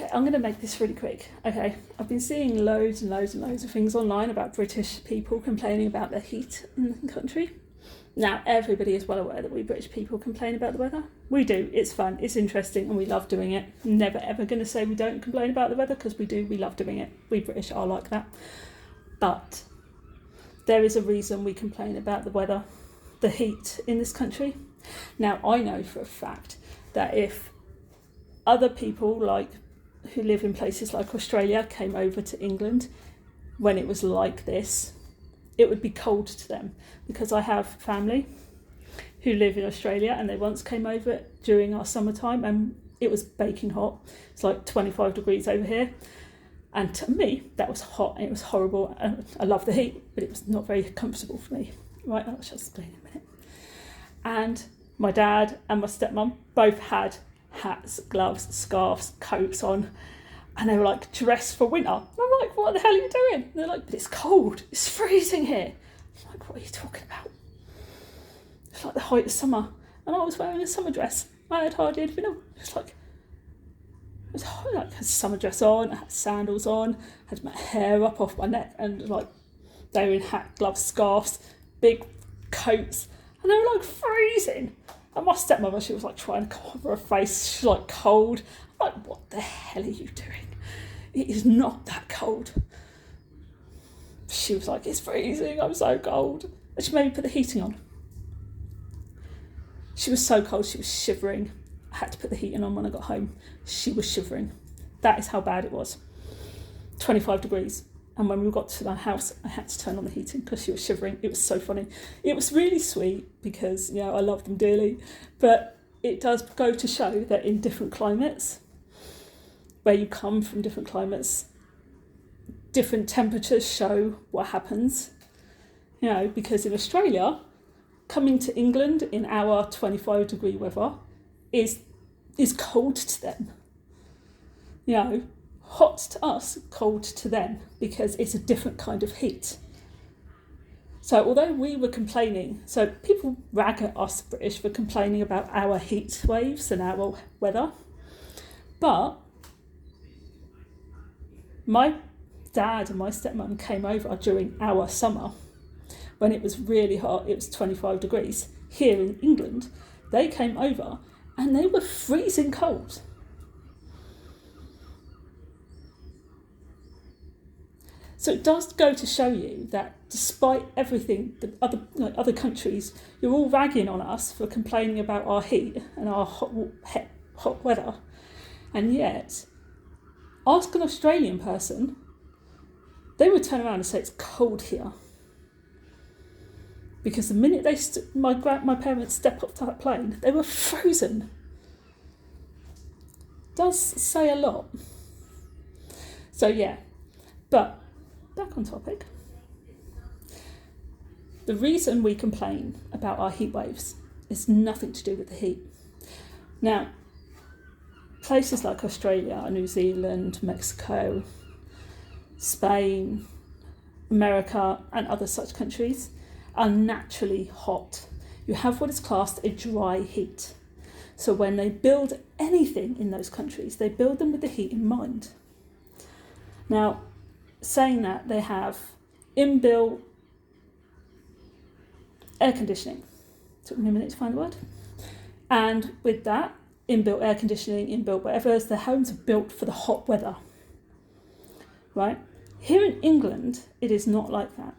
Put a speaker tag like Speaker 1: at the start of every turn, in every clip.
Speaker 1: Okay, I'm going to make this really quick. Okay, I've been seeing loads and loads and loads of things online about British people complaining about the heat in the country. Now, everybody is well aware that we British people complain about the weather. We do. It's fun. It's interesting, and we love doing it. Never ever going to say we don't complain about the weather, because we do. We love doing it. We British are like that. But there is a reason we complain about the weather, the heat in this country. Now, I know for a fact that if other people who live in places like Australia came over to England when it was like this, it would be cold to them, because I have family who live in Australia, and they once came over during our summertime and it was baking hot. It's like 25 degrees over here, and to me that was hot and it was horrible. And I love the heat, but it was not very comfortable for me. Right, I'll just explain in a minute. And my dad and my stepmom both had hats, gloves, scarves, coats on, and they were like dressed for winter. And I'm like, what the hell are you doing? And they're like, but it's cold, it's freezing here. I'm like, what are you talking about? It's like the height of summer, and I was wearing a summer dress. I had hardly anything on. It was like a summer dress on, I had sandals on, I had my hair up off my neck, and like they were in hat, gloves, scarves, big coats, and they were like freezing. And my stepmother, she was like trying to cover her face, she's like cold. I'm like, what the hell are you doing? It is not that cold. She was like, it's freezing, I'm so cold. And she made me put the heating on. She was so cold, she was shivering. I had to put the heating on when I got home. She was shivering. That is how bad it was. 25 degrees. And when we got to my house, I had to turn on the heating because she was shivering. It was so funny. It was really sweet because, I love them dearly. But it does go to show that in different climates, where you come from different climates, different temperatures show what happens. Because in Australia, coming to England in our 25 degree weather is cold to them. Hot to us, cold to them, because it's a different kind of heat. So although we were complaining, so people rag at us British for complaining about our heat waves and our weather, but my dad and my stepmom came over during our summer when it was really hot. It was 25 degrees. Here in England, they came over and they were freezing cold. So it does go to show you that despite everything, the other countries, you're all ragging on us for complaining about our heat and our hot weather. And yet, ask an Australian person, they would turn around and say it's cold here. Because the minute my parents stepped up to that plane, they were frozen. Does say a lot. So but back on topic. The reason we complain about our heat waves is nothing to do with the heat. Now, places like Australia, New Zealand, Mexico, Spain, America, and other such countries are naturally hot. You have what is classed a dry heat. So when they build anything in those countries, they build them with the heat in mind. Now, saying that, they have inbuilt air conditioning. Took me a minute to find the word. And with that, inbuilt air conditioning, inbuilt whatever, their homes are built for the hot weather. Right? Here in England, it is not like that.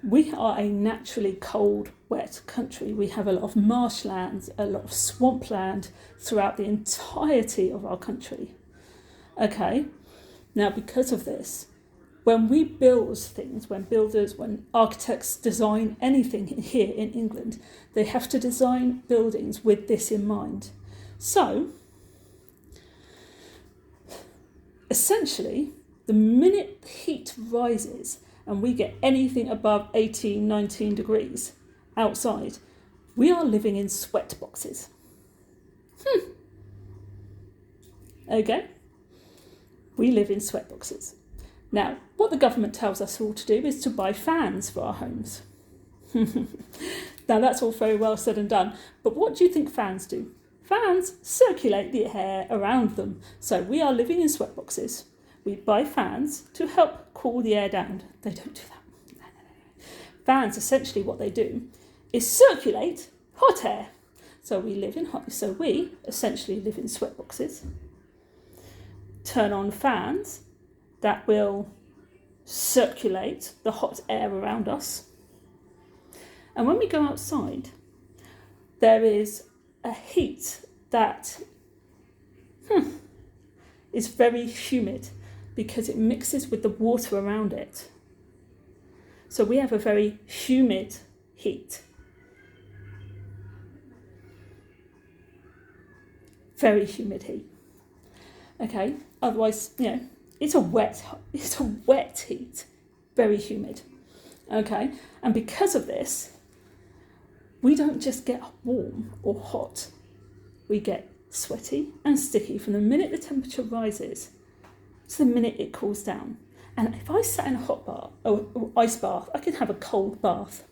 Speaker 1: We are a naturally cold, wet country. We have a lot of marshlands, a lot of swampland throughout the entirety of our country. Okay? Now, because of this, when we build things, when architects design anything here in England, they have to design buildings with this in mind. So, essentially, the minute the heat rises and we get anything above 18, 19 degrees outside, we are living in sweat boxes. Okay? We live in sweat boxes. Now, what the government tells us all to do is to buy fans for our homes. Now, that's all very well said and done, but what do you think fans do? Fans circulate the air around them. So we are living in sweatboxes. We buy fans to help cool the air down. They don't do that. No. Fans, essentially what they do is circulate hot air. So we essentially live in sweatboxes. Turn on fans that will circulate the hot air around us. And when we go outside, there is a heat that is very humid because it mixes with the water around it. So we have a very humid heat. Very humid heat. Okay, otherwise, it's a wet heat, very humid. Okay, and because of this, we don't just get warm or hot, we get sweaty and sticky from the minute the temperature rises to the minute it cools down. And if I sat in a hot bath or ice bath, I could have a cold bath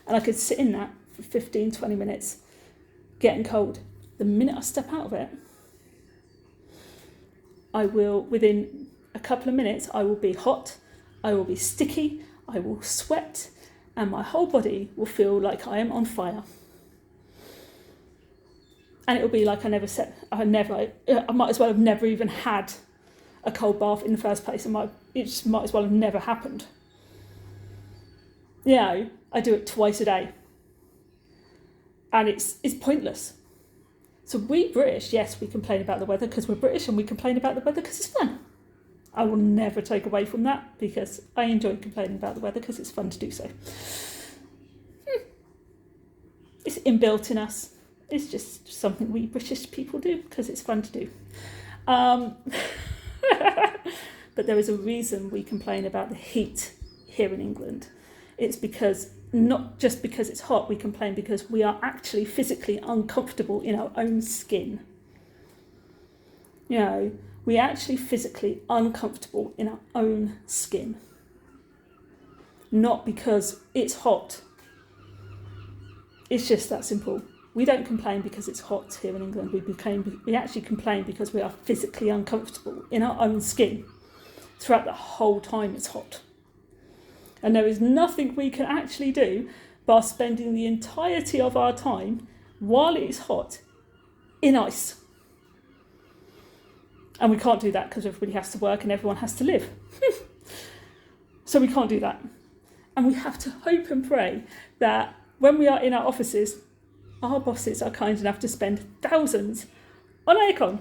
Speaker 1: and I could sit in that for 15, 20 minutes, getting cold. The minute I step out of it, within a couple of minutes, I will be hot, I will be sticky, I will sweat, and my whole body will feel like I am on fire. And it will be like I might as well have never even had a cold bath in the first place. It just might as well have never happened. I do it twice a day. And it's pointless. So we British, yes, we complain about the weather because we're British, and we complain about the weather because it's fun. I will never take away from that because I enjoy complaining about the weather because it's fun to do so. It's inbuilt in us. It's just something we British people do because it's fun to do. But there is a reason we complain about the heat here in England. It's because, not just because it's hot, we complain because we are actually physically uncomfortable in our own skin. We're actually physically uncomfortable in our own skin. Not because it's hot. It's just that simple. We don't complain because it's hot here in England. We actually complain because we are physically uncomfortable in our own skin throughout the whole time it's hot. And there is nothing we can actually do by spending the entirety of our time while it is hot in ice. And we can't do that because everybody has to work and everyone has to live. So we can't do that. And we have to hope and pray that when we are in our offices, our bosses are kind enough to spend thousands on aircon.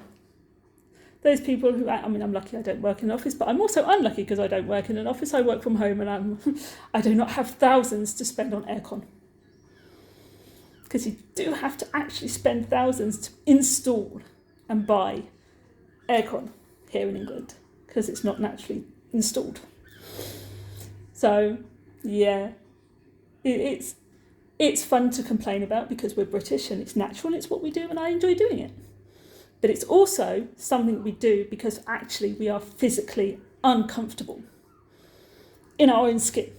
Speaker 1: Those people who, I'm lucky I don't work in an office, but I'm also unlucky because I don't work in an office. I work from home and I do not have thousands to spend on aircon. Because you do have to actually spend thousands to install and buy aircon here in England because it's not naturally installed. So, it's fun to complain about because we're British and it's natural and it's what we do and I enjoy doing it. But it's also something we do because actually we are physically uncomfortable in our own skin.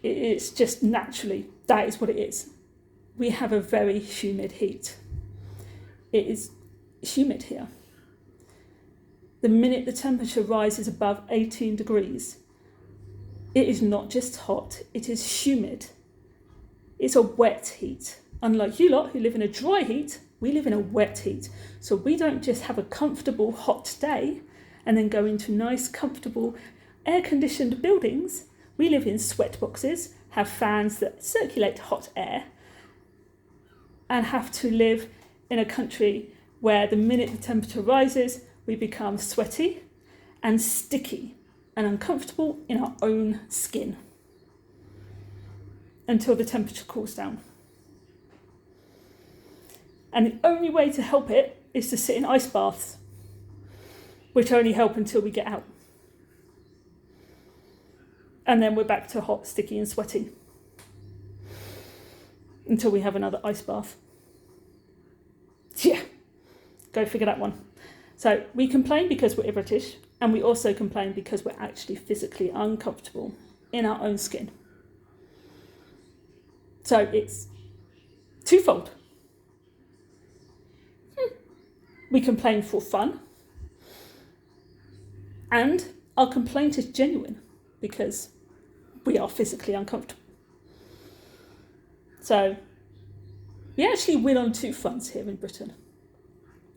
Speaker 1: It's just naturally, that is what it is. We have a very humid heat. It is humid here. The minute the temperature rises above 18 degrees, it is not just hot, it is humid. It's a wet heat. Unlike you lot who live in a dry heat, we live in a wet heat. So we don't just have a comfortable hot day and then go into nice, comfortable, air-conditioned buildings. We live in sweat boxes, have fans that circulate hot air, and have to live in a country where the minute the temperature rises, we become sweaty and sticky and uncomfortable in our own skin until the temperature cools down. And the only way to help it is to sit in ice baths, which only help until we get out. And then we're back to hot, sticky and sweaty until we have another ice bath. Yeah, go figure that one. So we complain because we're British, and we also complain because we're actually physically uncomfortable in our own skin. So it's twofold. We complain for fun. And our complaint is genuine because we are physically uncomfortable. So we actually win on two fronts here in Britain,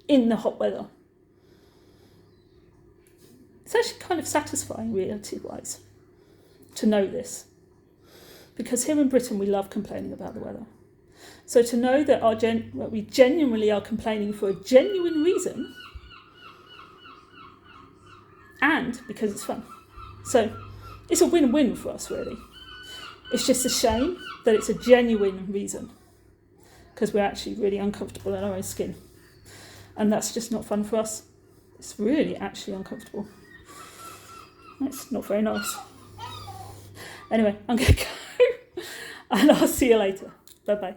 Speaker 1: in the hot weather. It's actually kind of satisfying, reality-wise, to know this. Because here in Britain, we love complaining about the weather. So to know that we genuinely are complaining for a genuine reason, and because it's fun. So it's a win-win for us, really. It's just a shame that it's a genuine reason, because we're actually really uncomfortable in our own skin. And that's just not fun for us. It's really actually uncomfortable. It's not very nice. Anyway, I'm going to go and I'll see you later. Bye-bye.